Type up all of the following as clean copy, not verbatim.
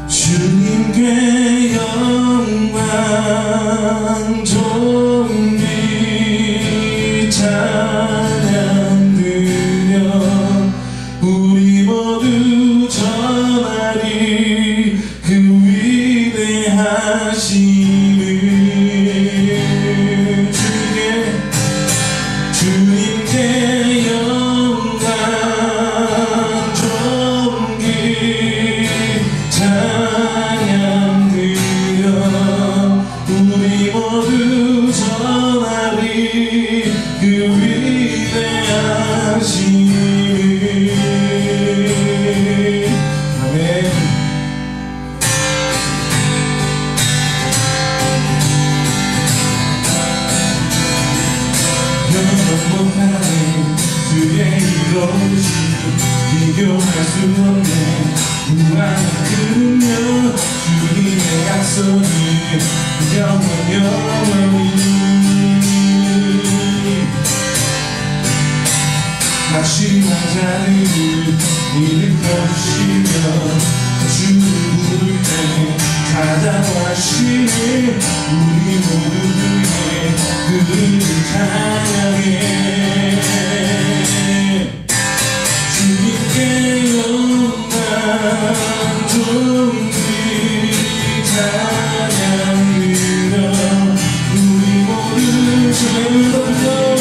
주님께 영광 존귀 찬양 드려 우리 모두 전하리 그 위대하심을 주님께 영광 존귀 찬양 드려 우리 모두 전하리 그 위대하심을. 아멘. 영원한 주의 이로우심 비교할 수 없네. 무한한 그는요 주님의 약속이 영원히 낙심한 자들을 일으켜주시며 주를 부를 때 찾아와시니 우리 모두에게 그를 찬양해. 주님께 영광 존귀 찬양 드려 우리 모두 즐거워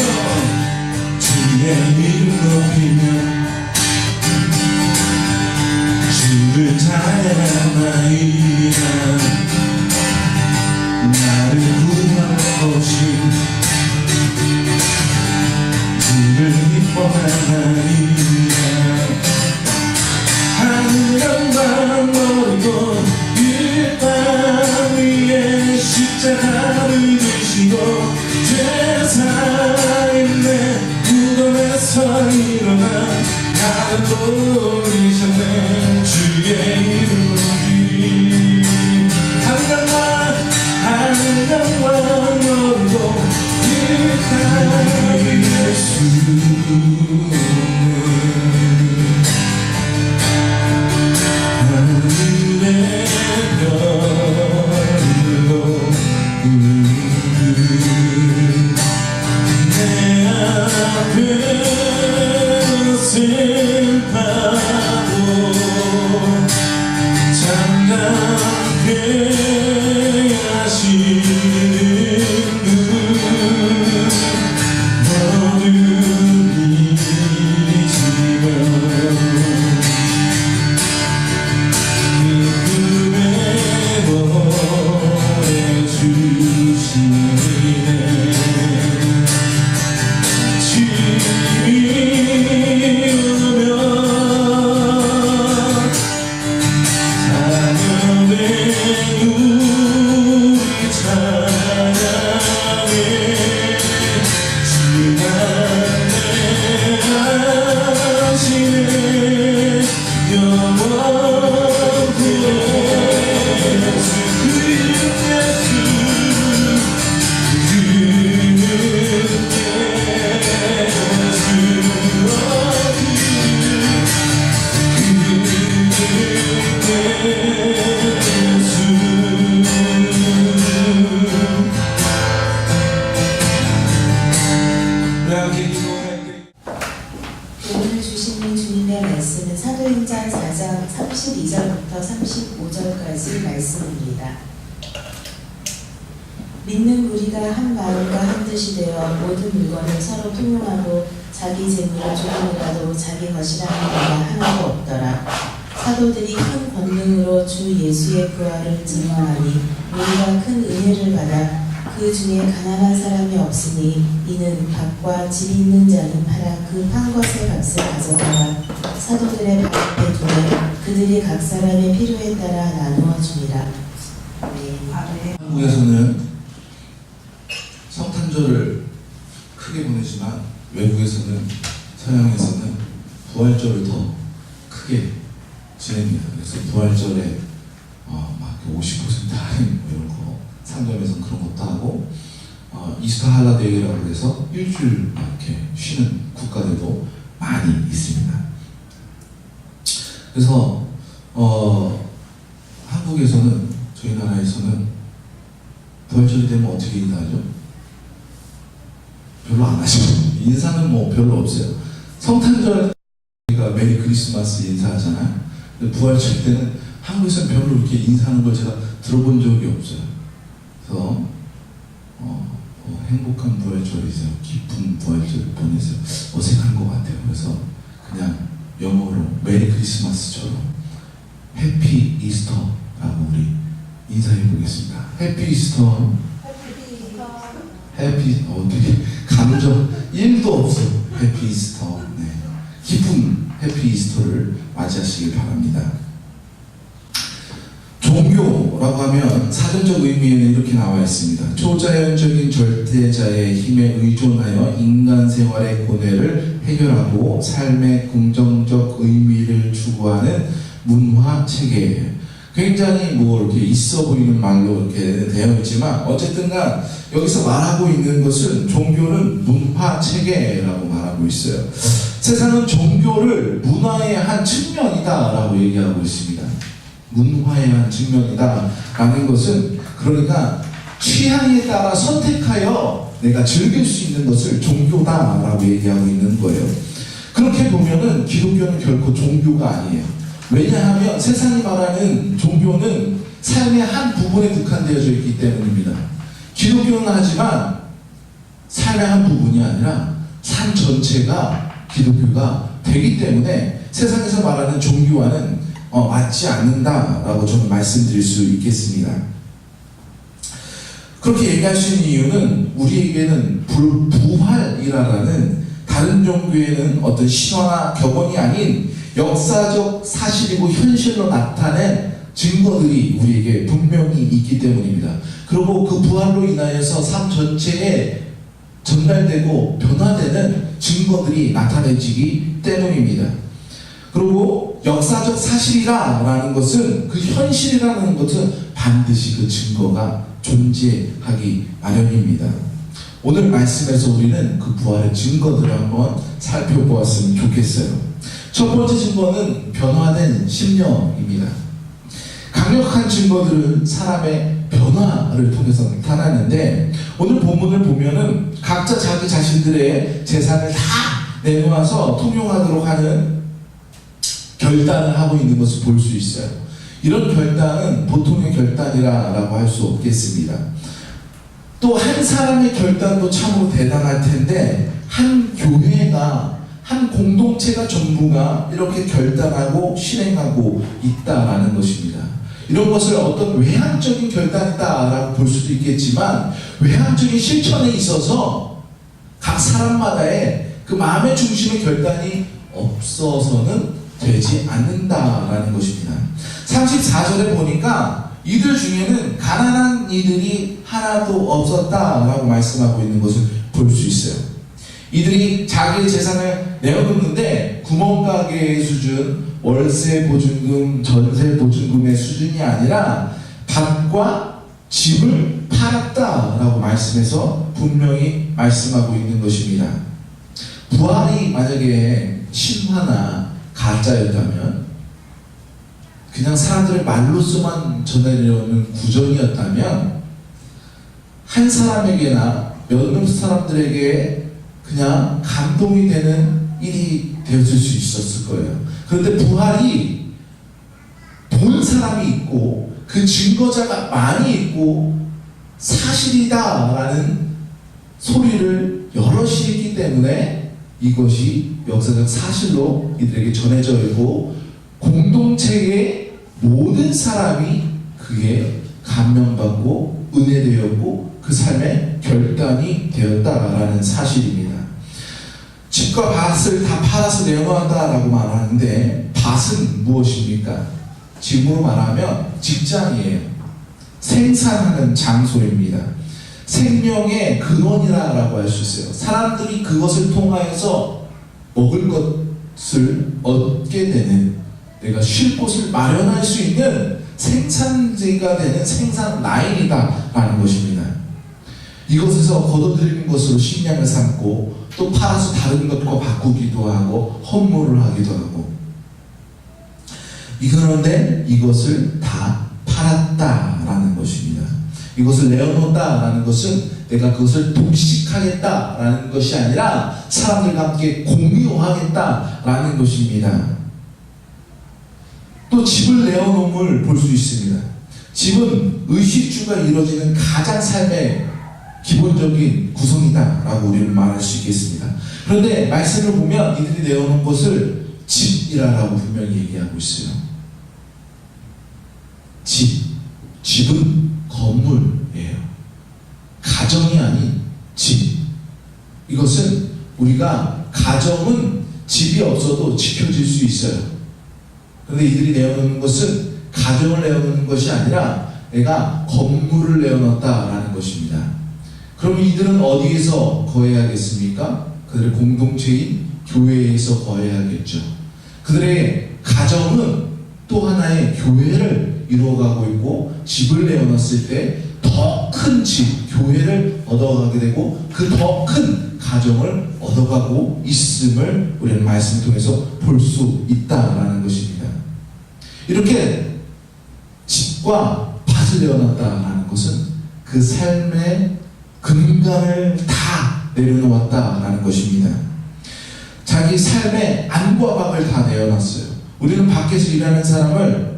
주의 이름 높이며 주를 찬양하나이다. 나를 구하오신 주를 기뻐하나이다. 하늘 영광 멀고 이 땅 위에 십자가를 지시고 죄 사인내 무덤에서 일어나 나를 돌리셨네. 주의 이름 높이 하늘 영광 멀고 이 땅 위에 수 오늘 주시는 주님의 말씀은 사도행전 4장 32절부터 35절까지 말씀입니다. 믿는 우리가 한 마음과 한 뜻이 되어 모든 물건을 서로 통용하고 자기 재물을 조금이라도 자기 것이라는 바가 하나도 없더라. 사도들이 큰 권능으로 주 예수의 부활을 증언하니 우리가 큰 은혜를 받아 그 중에 가난한 사람이 없으니 이는 밭과 집이 있는 자는 팔아 그 판 것의 값을 가져다가 사도들의 발 앞에 두며 그들이 각 사람의 필요에 따라 나누어 주니라. 한국에서는 성탄절을 크게 보내지만 외국에서는 서양에서는 부활절을 더 크게 지냅니다. 그래서 부활절에 막 50% 할인 이런 거 상점에서 그런 것도 하고 이스터 할라데이라고 해서 일주일 이렇게 쉬는 국가들도 많이 있습니다. 그래서 한국에서는, 저희 나라에서는 부활절이 되면 어떻게 인사하죠? 별로 안 하죠. 인사는 뭐 별로 없어요. 성탄절 우리가 메리 크리스마스 인사하잖아요. 근데 부활절 때는 한국에서는 별로 이렇게 인사하는 걸 제가 들어본 적이 없어요. 그래서 행복한 부활절이세요, 기쁜 부활절 보내세요, 어색한 것 같아요. 그래서 그냥 영어로 메리 크리스마스처럼 해피 이스터라고 우리 인사해 보겠습니다. 해피 이스터. 해피, 어떻게 감정 1도 없어. 해피 이스터. 네. 기쁜 해피 이스터를 맞이하시길 바랍니다. 종교라고 하면 사전적 의미에는 이렇게 나와 있습니다. 초자연적인 절대자의 힘에 의존하여 인간 생활의 고뇌를 해결하고 삶의 긍정적 의미를 추구하는 문화 체계예요. 굉장히 뭐 이렇게 있어 보이는 말로 이렇게 되어 있지만 어쨌든간 여기서 말하고 있는 것은 종교는 문화 체계라고 말하고 있어요. 세상은 종교를 문화의 한 측면이다라고 얘기하고 있습니다. 문화의 한 측면이다 라는 것은, 그러니까 취향에 따라 선택하여 내가 즐길 수 있는 것을 종교다 라고 얘기하고 있는 거예요. 그렇게 보면은 기독교는 결코 종교가 아니에요. 왜냐하면 세상이 말하는 종교는 삶의 한 부분에 국한되어져 있기 때문입니다. 기독교는 하지만 삶의 한 부분이 아니라 삶 전체가 기독교가 되기 때문에 세상에서 말하는 종교와는 맞지 않는다라고 저는 말씀드릴 수 있겠습니다. 그렇게 얘기할 수 있는 이유는 우리에게는 부활이라는 다른 종교에는 어떤 신화나 격언이 아닌 역사적 사실이고 현실로 나타낸 증거들이 우리에게 분명히 있기 때문입니다. 그리고 그 부활로 인하여서 삶 전체에 전달되고 변화되는 증거들이 나타내지기 때문입니다. 그리고 역사적 사실이라는 것은, 그 현실이라는 것은 반드시 그 증거가 존재하기 마련입니다. 오늘 말씀에서 우리는 그 부활의 증거들을 한번 살펴보았으면 좋겠어요. 첫 번째 증거는 변화된 심령입니다. 강력한 증거들은 사람의 변화를 통해서 나타나는데, 오늘 본문을 보면은 각자 자기 자신들의 재산을 다 내놓아서 통용하도록 하는 결단을 하고 있는 것을 볼 수 있어요. 이런 결단은 보통의 결단이라고 할 수 없겠습니다. 또 한 사람의 결단도 참으로 대단할 텐데, 한 교회가, 한 공동체가 전부가 이렇게 결단하고 실행하고 있다라는 것입니다. 이런 것을 어떤 외향적인 결단이다라고 볼 수도 있겠지만, 외향적인 실천에 있어서 각 사람마다의 그 마음의 중심의 결단이 없어서는 되지 않는다라는 것입니다. 34절에 보니까 이들 중에는 가난한 이들이 하나도 없었다라고 말씀하고 있는 것을 볼 수 있어요. 이들이 자기의 재산을 내어놓는데 구멍가게의 수준, 월세 보증금, 전세 보증금의 수준이 아니라 밭과 집을 팔았다라고 말씀해서 분명히 말씀하고 있는 것입니다. 부활이 만약에 신화나 가짜였다면, 그냥 사람들의 말로서만 전해내려오는 구전이었다면, 한 사람에게나 몇몇 사람들에게 그냥 감동이 되는 일이 되었을 수 있었을 거예요. 그런데 부활이 본 사람이 있고 그 증거자가 많이 있고 사실이다라는 소리를 여럿이 했기 때문에 이것이 역사적 사실로 이들에게 전해져 있고, 공동체의 모든 사람이 그에 감명받고 은혜되었고 그 삶의 결단이 되었다라는 사실입니다. 집과 밭을 다 팔아서 내놓았다라고 말하는데, 밭은 무엇입니까? 지금으로 말하면 직장이에요. 생산하는 장소입니다. 생명의 근원이라고 할 수 있어요. 사람들이 그것을 통하여서 먹을 것을 얻게 되는, 내가 쉴 곳을 마련할 수 있는 생산지가 되는 생산 라인이다라는 것입니다. 이것에서 거둬들이는 것으로 식량을 삼고 또 팔아서 다른 것과 바꾸기도 하고 헌물을 하기도 하고 그런데 이것을 다 팔았다라는 것입니다. 이것을 내어놓았다라는 것은 내가 그것을 독식하겠다라는 것이 아니라 사람들과 함께 공유하겠다라는 것입니다. 또 집을 내어놓음을 볼 수 있습니다. 집은 의식주가 이루어지는 가장 삶의 기본적인 구성이다라고 우리는 말할 수 있겠습니다. 그런데 말씀을 보면 이들이 내어놓은 것을 집이라고 분명히 얘기하고 있어요. 집은 건물이에요. 가정이 아닌 집. 이것은 우리가 가정은 집이 없어도 지켜질 수 있어요. 그런데 이들이 내어놓는 것은 가정을 내어놓는 것이 아니라 내가 건물을 내어놓았다라는 것입니다. 그럼 이들은 어디에서 거해야겠습니까? 그들의 공동체인 교회에서 거해야겠죠. 그들의 가정은 또 하나의 교회를 이루어가고 있고 집을 내어놨을 때 더 큰 집, 교회를 얻어가게 되고 그 더 큰 가정을 얻어가고 있음을 우리는 말씀을 통해서 볼 수 있다라는 것입니다. 이렇게 집과 밭을 내어놨다라는 것은 그 삶의 근간을 다 내려놓았다라는 것입니다. 자기 삶의 안과 밖을 다 내어놨어요. 우리는 밖에서 일하는 사람을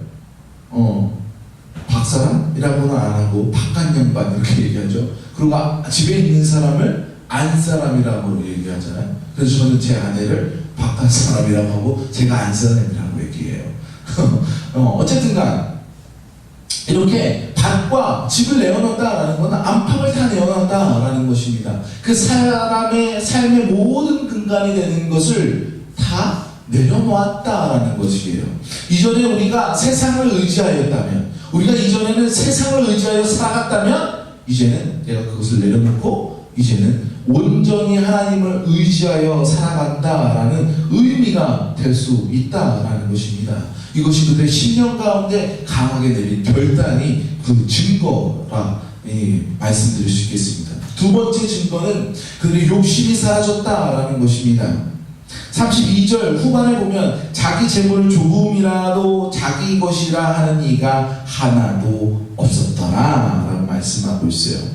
박사람이라고는 안 하고 박간년반 이렇게 얘기하죠. 그리고 집에 있는 사람을 안사람이라고 얘기하잖아요. 그래서 저는 제 아내를 박간사람이라고 하고 제가 안사람이라고 얘기해요. 어쨌든간 이렇게 밭과 집을 내어놓았다라는 것은 안팎을 다 내어놨다라는 것입니다. 그 사람의 삶의 모든 근간이 되는 것을 다 내려놓았다라는 것이에요. 이전에 우리가 세상을 의지하였다면, 우리가 이전에는 세상을 의지하여 살아갔다면, 이제는 내가 그것을 내려놓고 이제는 온전히 하나님을 의지하여 살아간다라는 의미가 될 수 있다라는 것입니다. 이것이 그들의 신령 가운데 강하게 내린 결단이 그 증거라 말씀드릴 수 있겠습니다. 두 번째 증거는 그들의 욕심이 사라졌다라는 것입니다. 32절 후반에 보면 자기 재물을 조금이라도 자기 것이라 하는 이가 하나도 없었더라 라고 말씀하고 있어요.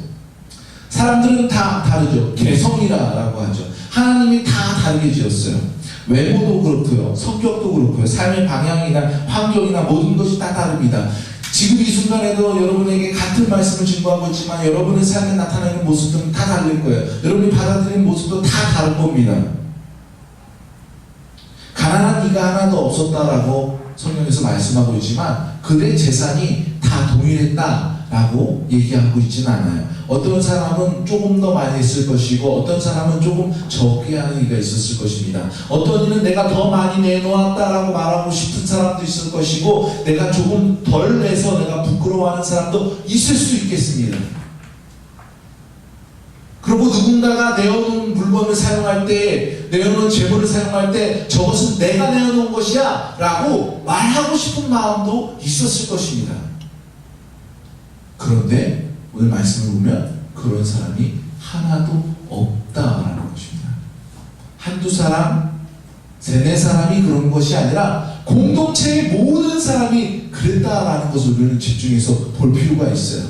사람들은 다 다르죠. 개성이라고 하죠. 하나님이 다 다르게 지었어요. 외모도 그렇고요, 성격도 그렇고요, 삶의 방향이나 환경이나 모든 것이 다 다릅니다. 지금 이 순간에도 여러분에게 같은 말씀을 증거하고 있지만 여러분의 삶에 나타나는 모습들은 다 다를 거예요. 여러분이 받아들이는 모습도 다 다른 겁니다. 가난한 이가 하나도 없었다라고 성경에서 말씀하고 있지만 그들의 재산이 다 동일했다라고 얘기하고 있지는 않아요. 어떤 사람은 조금 더 많이 했을 것이고 어떤 사람은 조금 적게 하는 이가 있었을 것입니다. 어떤 이는 내가 더 많이 내놓았다라고 말하고 싶은 사람도 있을 것이고 내가 조금 덜 내서 내가 부끄러워하는 사람도 있을 수 있겠습니다. 그리고 누군가가 내어놓은 물건을 사용할 때, 내어놓은 재물을 사용할 때 저것은 내가 내어놓은 것이야 라고 말하고 싶은 마음도 있었을 것입니다. 그런데 오늘 말씀을 보면 그런 사람이 하나도 없다라는 것입니다. 한두 사람, 세네 사람이 그런 것이 아니라 공동체의 모든 사람이 그랬다라는 것을 우리는 집중해서 볼 필요가 있어요.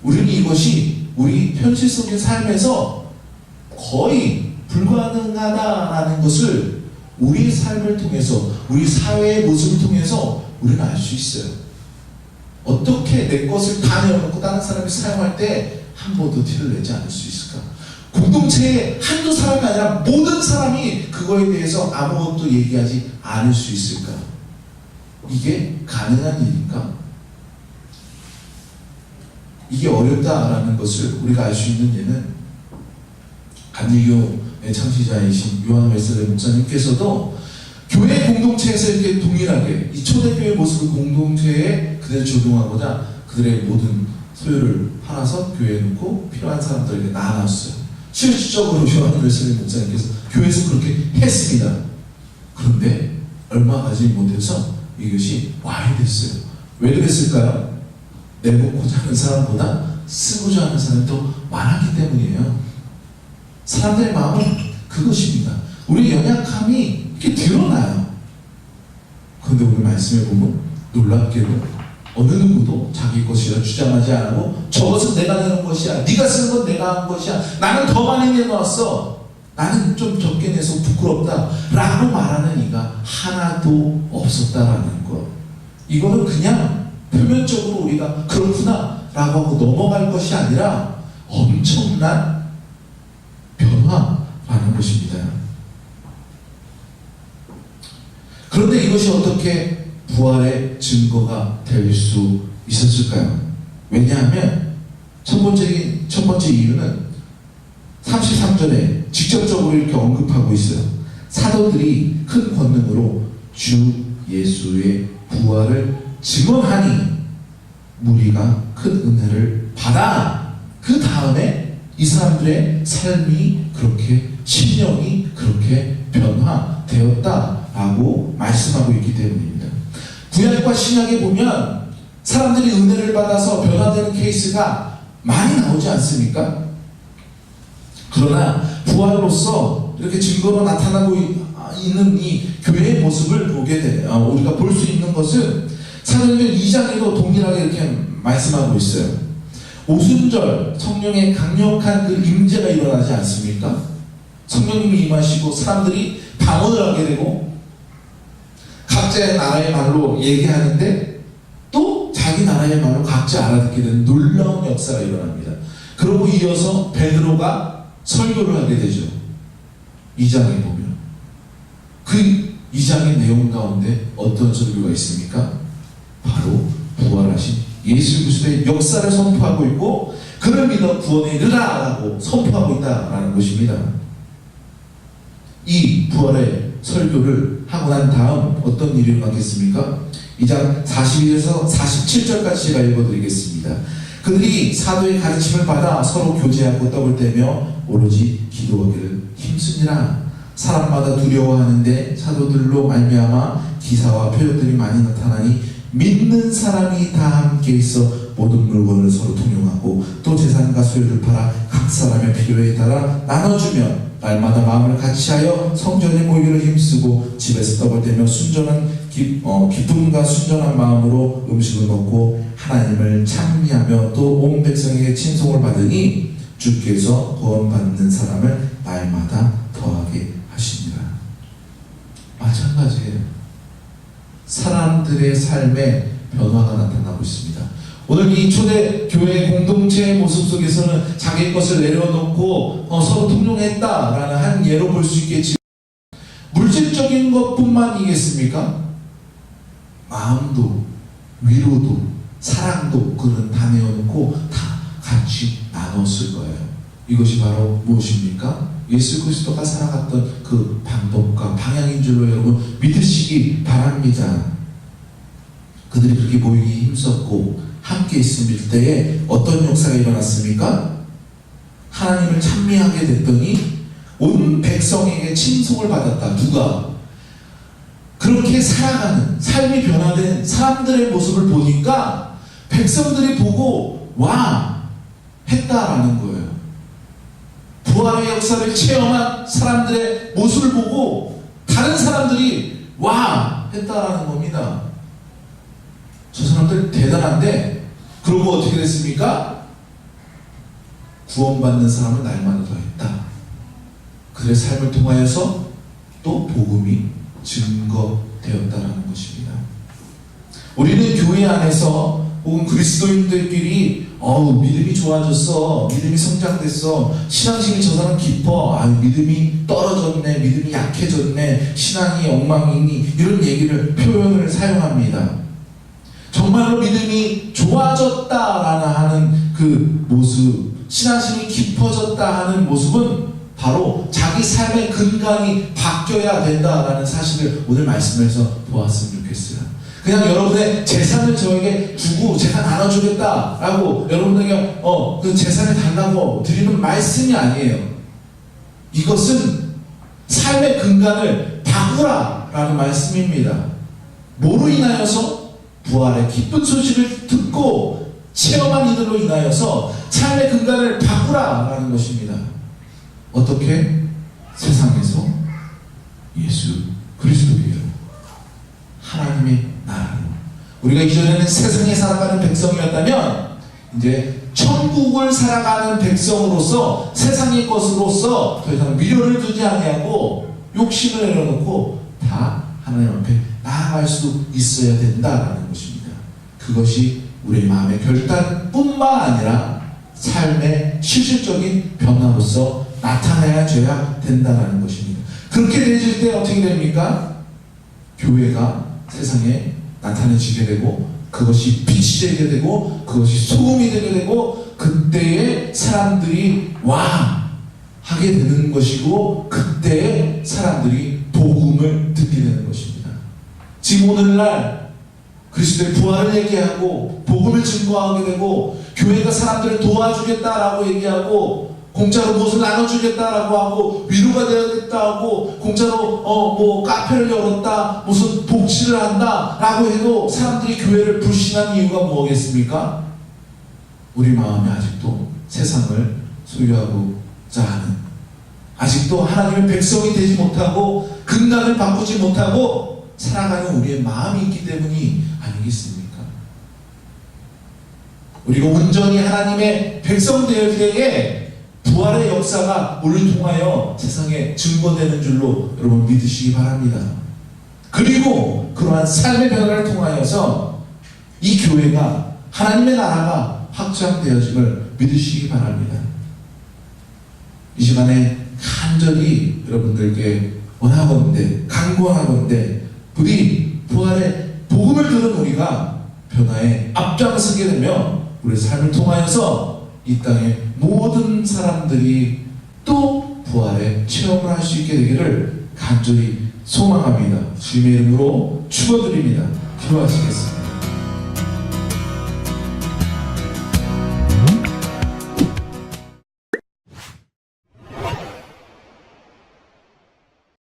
우리는 이것이 우리 현실적인 삶에서 거의 불가능하다라는 것을 우리의 삶을 통해서, 우리 사회의 모습을 통해서 우리는 알 수 있어요. 어떻게 내 것을 다 내어놓고 다른 사람이 사용할 때 한 번도 티를 내지 않을 수 있을까? 공동체에 한두 사람이 아니라 모든 사람이 그거에 대해서 아무것도 얘기하지 않을 수 있을까? 이게 가능한 일인가? 이게 어렵다라는 것을 우리가 알 수 있는 예는 감리교의 창시자이신 요한 웨슬레 목사님께서도 교회 공동체에서 이렇게 동일하게 이 초대교회 모습을 공동체에 그대로 적용하고자 그들의 모든 소유를 팔아서 교회에 놓고 필요한 사람들에게 나눠줬어요. 실질적으로 요한 웨슬레 목사님께서 교회에서 그렇게 했습니다. 그런데 얼마 가지 못해서 이것이 와해 됐어요. 왜 그랬을까요? 내먹고자 하는 사람보다 쓰고자 하는 사람이 더 많았기 때문이에요. 사람들의 마음은 그것입니다. 우리 연약함이 이렇게 드러나요. 그런데 오늘 말씀에 보면 놀랍게도 어느 누구도 자기 것이라 주장하지 않고 저것은 내가 내는 것이야, 네가 쓰는 건 내가 한 것이야, 나는 더 많이 내놓았어, 나는 좀 적게 내서 부끄럽다 라고 말하는 이가 하나도 없었다라는 것. 이거는 그냥 표면적으로 우리가 그렇구나 라고 하고 넘어갈 것이 아니라 엄청난 변화라는 것입니다. 그런데 이것이 어떻게 부활의 증거가 될 수 있었을까요? 왜냐하면 첫 번째 이유는 33절에 직접적으로 이렇게 언급하고 있어요. 사도들이 큰 권능으로 주 예수의 부활을 증언하니 무리가 큰 은혜를 받아. 그 다음에 이 사람들의 삶이 그렇게, 심령이 그렇게 변화되었다라고 말씀하고 있기 때문입니다. 구약과 신약에 보면 사람들이 은혜를 받아서 변화되는 케이스가 많이 나오지 않습니까? 그러나 부활로서 이렇게 증거로 나타나고 있는 이 교회의 모습을 보게 돼요. 우리가 볼 수 있는 것은 사도행전 2장에도 동일하게 이렇게 말씀하고 있어요. 오순절 성령의 강력한 그 임재가 일어나지 않습니까? 성령님이 임하시고 사람들이 방언을 하게 되고 각자의 나라의 말로 얘기하는데 또 자기 나라의 말로 각자 알아듣게 되는 놀라운 역사가 일어납니다. 그러고 이어서 베드로가 설교를 하게 되죠. 2장에 보면 그 2장의 내용 가운데 어떤 설교가 있습니까? 바로 부활하신 예수 그리스도의 역사를 선포하고 있고 그를 믿어 구원에 이르라 라고 선포하고 있다라는 것입니다. 이 부활의 설교를 하고 난 다음 어떤 일이 일어나겠습니까? 2장 42절에서 47절까지 제가 읽어드리겠습니다. 그들이 사도의 가르침을 받아 서로 교제하고 떡을 떼며 오로지 기도하기를 힘쓰니라. 사람마다 두려워하는데 사도들로 말미암아 기사와 표적들이 많이 나타나니 믿는 사람이 다 함께 있어 모든 물건을 서로 통용하고 또 재산과 소유를 팔아 각 사람의 필요에 따라 나눠주며 날마다 마음을 같이하여 성전에 모이기를 힘쓰고 집에서 떡을 떼며 기쁨과 순전한 마음으로 음식을 먹고 하나님을 찬미하며 또 온 백성에게 칭송을 받으니 주께서 구원받는 사람을 날마다 더하게 하십니다. 마찬가지예요. 사람들의 삶에 변화가 나타나고 있습니다. 오늘 이 초대 교회 공동체의 모습 속에서는 자기 것을 내려놓고 서로 통용했다라는 한 예로 볼 수 있겠지만 물질적인 것뿐만이겠습니까? 마음도 위로도 사랑도 그는 다 내어놓고 다 같이 나눴을 거예요. 이것이 바로 무엇입니까? 예수 그리스도가 살아갔던 그 방법과 방향인 줄로 여러분 믿으시기 바랍니다. 그들이 그렇게 모이기 힘썼고 함께 있을 때에 어떤 역사가 일어났습니까? 하나님을 찬미하게 됐더니 온 백성에게 칭송을 받았다. 누가? 그렇게 살아가는 삶이 변화된 사람들의 모습을 보니까 백성들이 보고 와 했다라는 거예요. 부활의 역사를 체험한 사람들의 모습을 보고 다른 사람들이 와 했다라는 겁니다. 저 사람들 대단한데 그러고 어떻게 됐습니까? 구원받는 사람은 날마다 더했다. 그의 삶을 통하여서 또 복음이 증거되었다라는 것입니다. 우리는 교회 안에서 혹은 그리스도인들끼리 믿음이 좋아졌어, 믿음이 성장됐어, 신앙심이 저 사람 깊어, 믿음이 떨어졌네, 믿음이 약해졌네, 신앙이 엉망이니 이런 얘기를 표현을 사용합니다. 정말로 믿음이 좋아졌다라는 하는 그 모습, 신앙심이 깊어졌다 하는 모습은 바로 자기 삶의 근간이 바뀌어야 된다라는 사실을 오늘 말씀에서 보았으면 좋겠어요. 그냥 여러분의 재산을 저에게 주고 재산 나눠주겠다라고 여러분에게 그 재산을 달라고 드리는 말씀이 아니에요. 이것은 삶의 근간을 바꾸라라는 말씀입니다. 뭐로 인하여서 부활의 기쁜 소식을 듣고 체험한 이들로 인하여서 삶의 근간을 바꾸라라는 것입니다. 어떻게? 세상에서 예수 그리스도예요. 하나님의 나라로. 우리가 이전에는 세상에 살아가는 백성이었다면 이제 천국을 살아가는 백성으로서 세상의 것으로서 더 이상 미련을 두지 아니하고 욕심을 내려놓고 다 하나님 앞에 나아갈 수 있어야 된다라는 것입니다. 그것이 우리 마음의 결단뿐만 아니라 삶의 실질적인 변화로서 나타나야 된다는 것입니다. 그렇게 되어질 때 어떻게 됩니까? 교회가 세상에 나타내지게 되고 그것이 빛이 되게 되고 그것이 소금이 되게 되고 그때에 사람들이 와 하게 되는 것이고 그때에 사람들이 복음을 듣게 되는 것입니다. 지금 오늘날 그리스도의 부활을 얘기하고 복음을 증거하게 되고 교회가 사람들을 도와주겠다라고 얘기하고 공짜로 무엇을 나눠주겠다라고 하고 위로가 되어야겠다 하고 공짜로 뭐 카페를 열었다 무슨 복지를 한다 라고 해도 사람들이 교회를 불신한 이유가 뭐겠습니까? 우리 마음이 아직도 세상을 소유하고자 하는 아직도 하나님의 백성이 되지 못하고 근간을 바꾸지 못하고 살아가는 우리의 마음이 있기 때문이 아니겠습니까? 우리가 온전히 하나님의 백성 되을 때에 부활의 역사가 우리를 통하여 세상에 증거되는 줄로 여러분 믿으시기 바랍니다. 그리고 그러한 삶의 변화를 통하여서 이 교회가 하나님의 나라가 확장되어짐을 믿으시기 바랍니다. 이 시간에 간절히 여러분들께 원하건대 간구하건대 부디 부활의 복음을 들은 우리가 변화에 앞장서게 되며 우리 삶을 통하여서 이 땅의 모든 사람들이 또 부활의 체험을 할 수 있게 되기를 간절히 소망합니다. 주님의 이름으로 축원드립니다. 기도하시겠습니다.